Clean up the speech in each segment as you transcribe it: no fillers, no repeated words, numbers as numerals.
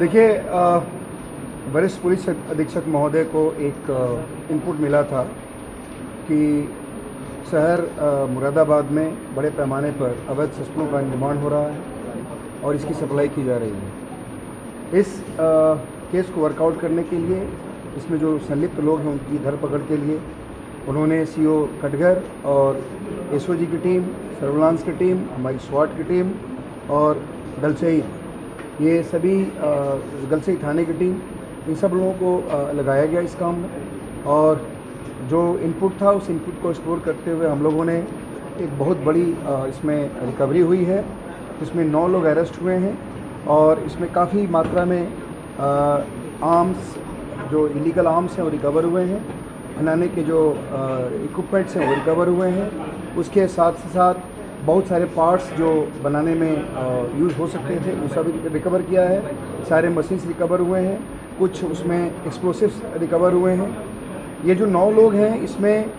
देखिए, वरिष्ठ पुलिस अधीक्षक महोदय को एक इनपुट मिला था कि शहर मुरादाबाद में बड़े पैमाने पर अवैध शस्त्रों का निर्माण हो रहा है और इसकी सप्लाई की जा रही है। इस केस को वर्कआउट करने के लिए इसमें जो संलिप्त लोग हैं उनकी धरपकड़ के लिए उन्होंने सीओ कटघर और एसओजी की टीम, सर्विलांस की टीम, हमारी स्वाट की टीम और गलसई, ये सभी गलसई थाने की टीम, इन सब लोगों को लगाया गया इस काम में। और जो इनपुट था उस इनपुट को एक्सप्लोर करते हुए हम लोगों ने एक बहुत बड़ी इसमें रिकवरी हुई है, जिसमें 9 लोग अरेस्ट हुए हैं और इसमें काफ़ी मात्रा में आर्म्स, जो इलीगल आर्म्स हैं वो रिकवर हुए हैं, बनाने के जो इक्विपमेंट्स हैं वो रिकवर हुए हैं। उसके साथ साथ बहुत सारे पार्ट्स जो बनाने में यूज़ हो सकते थे वो सब रिकवर किया है। सारे मशीन्स रिकवर हुए हैं, कुछ उसमें एक्सप्लोसिव्स रिकवर हुए हैं। ये जो 9 लोग हैं इसमें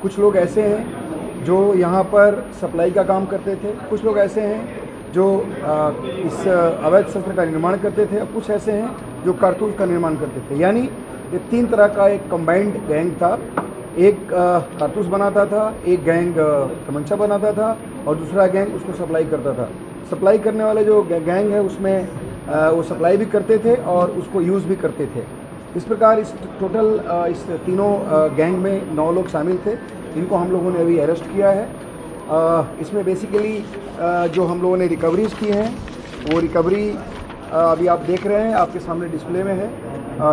कुछ लोग ऐसे हैं जो यहाँ पर सप्लाई का काम करते थे, कुछ लोग ऐसे हैं जो इस अवैध शस्त्र का निर्माण करते थे और कुछ ऐसे हैं जो कारतूस का निर्माण करते थे। यानी ये 3 तरह का एक कंबाइंड गैंग था। एक कारतूस बनाता था, एक गैंग तमंचा बनाता था और दूसरा गैंग उसको सप्लाई करता था। सप्लाई करने वाले जो गैंग है उसमें वो सप्लाई भी करते थे और उसको यूज़ भी करते थे। इस प्रकार इस टोटल इस तीनों गैंग में 9 लोग शामिल थे, इनको हम लोगों ने अभी अरेस्ट किया है। इसमें बेसिकली जो हम लोगों ने रिकवरीज की हैं वो रिकवरी अभी आप देख रहे हैं, आपके सामने डिस्प्ले में है।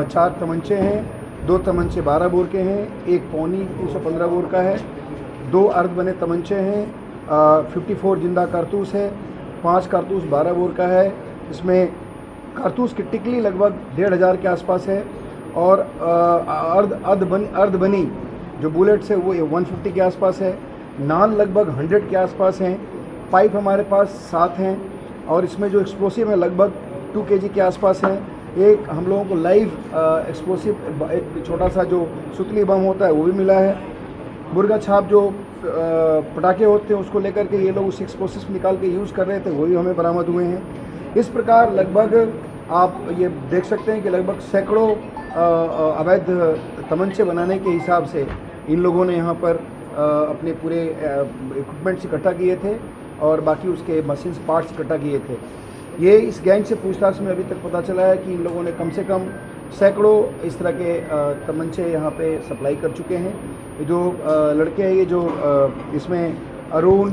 4 तमंचे हैं, 2 तमंचे 12 बोर के हैं, एक पौनी 315 बोर का है, 2 अर्ध बने तमंचे हैं, 54 जिंदा कारतूस है, 5 कारतूस 12 बोर का है। इसमें कारतूस की टिकली लगभग 1500 के आसपास है और अर्ध बनी जो बुलेट्स है वो 150 के आसपास है। नाल लगभग 100 के आसपास हैं। पाइप हमारे पास 7 हैं और इसमें जो एक्सप्लोसिव है लगभग 2 kg के आसपास है। एक हम लोगों को लाइव एक्सप्लोसिव, एक छोटा सा जो सुतली बम होता है वो भी मिला है। मुर्गा छाप जो पटाखे होते हैं उसको लेकर के ये लोग उस एक्सप्लोसिव निकाल के यूज़ कर रहे थे, वो भी हमें बरामद हुए हैं। इस प्रकार लगभग आप ये देख सकते हैं कि लगभग सैकड़ों अवैध तमंचे बनाने के हिसाब से इन लोगों ने यहाँ पर अपने पूरे इक्विपमेंट्स इकट्ठा किए थे और बाकी उसके मशीन्स पार्ट्स इकट्ठा किए थे। ये इस गैंग से पूछताछ में अभी तक पता चला है कि इन लोगों ने कम से कम सैकड़ों इस तरह के तमंचे यहाँ पे सप्लाई कर चुके हैं। ये जो लड़के हैं, ये जो इसमें अरुण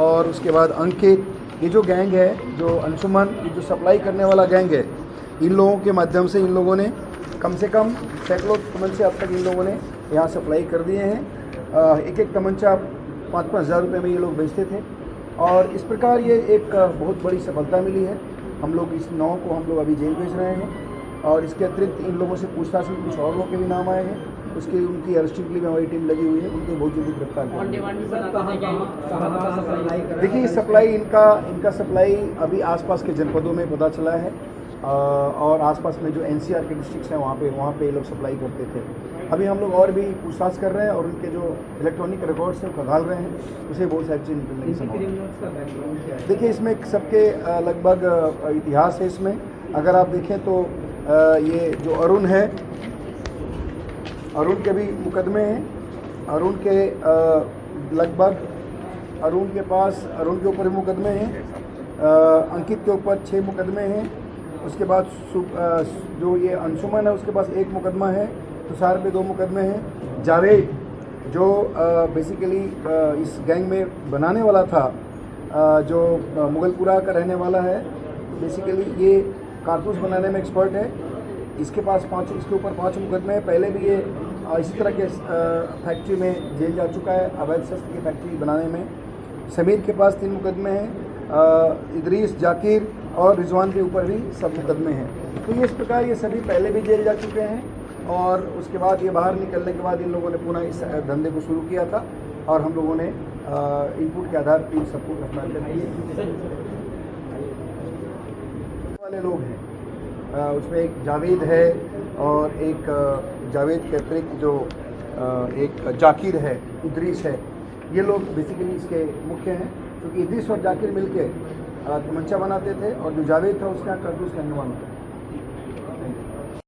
और उसके बाद अंकित, ये जो गैंग है, जो अंशुमन, ये जो सप्लाई करने वाला गैंग है, इन लोगों के माध्यम से इन लोगों ने कम से कम सैकड़ों तमंचे अब तक इन लोगों ने यहाँ सप्लाई कर दिए हैं। एक तमंचा 5-5 हज़ार रुपये में ये लोग बेचते थे और इस प्रकार ये एक बहुत बड़ी सफलता मिली है। हम लोग इस 9 को हम लोग अभी जेल भेज रहे हैं और इसके अतिरिक्त इन लोगों से पूछताछ में कुछ और लोगों के भी नाम आए हैं। उसके उनकी अरेस्टिंग के लिए हमारी टीम लगी हुई है, उनको बहुत जल्दी गिरफ्तार करेंगे। देखिए, सप्लाई इनका सप्लाई अभी आसपास के जनपदों में पता चला है और आसपास में जो एनसीआर के डिस्ट्रिक्ट्स हैं वहाँ पे ये लोग सप्लाई करते थे। अभी हम लोग और भी पूछताछ कर रहे हैं और उनके जो इलेक्ट्रॉनिक रिकॉर्ड्स हैं खंगाल रहे हैं, उसे बहुत सारी चीज़ निकलने की संभावना। देखिए, इसमें सबके लगभग इतिहास है। इसमें अगर आप देखें तो ये जो अरुण है, अरुण के भी मुकदमे हैं। अरुण के लगभग अरुण के ऊपर मुकदमे हैं। अंकित के ऊपर 6 मुकदमे हैं। उसके बाद जो ये अंशुमन है उसके पास 1 मुकदमा है। तुषार पे 2 मुकदमे हैं। जावेद जो बेसिकली इस गैंग में बनाने वाला था, जो मुगलपुरा का रहने वाला है, बेसिकली ये कारतूस बनाने में एक्सपर्ट है। इसके ऊपर 5 मुकदमे हैं। पहले भी ये इसी तरह के फैक्ट्री में जेल जा चुका है, अवैध शस्त्र की फैक्ट्री बनाने में। समीर के पास 3 मुकदमे हैं। इदरीस, जाकिर और रिजवान के ऊपर भी सब मुकदमे हैं। तो ये इस प्रकार ये सभी पहले भी जेल जा चुके हैं और उसके बाद ये बाहर निकलने के बाद इन लोगों ने पुनः इस धंधे को शुरू किया था और हम लोगों ने इनपुट के आधार पर इन सबको गिरफ्तार कर दिए। वाले लोग हैं उसमें एक जावेद है और एक जावेद के अतिरिक्त जो एक जाकिर है, इदरीस है, ये लोग बेसिकली इसके मुख्य हैं, क्योंकि इदरीस और जाकिर मिलके तमंचा बनाते थे और जो जावेद था उसका कारतूस का निर्माण होता था।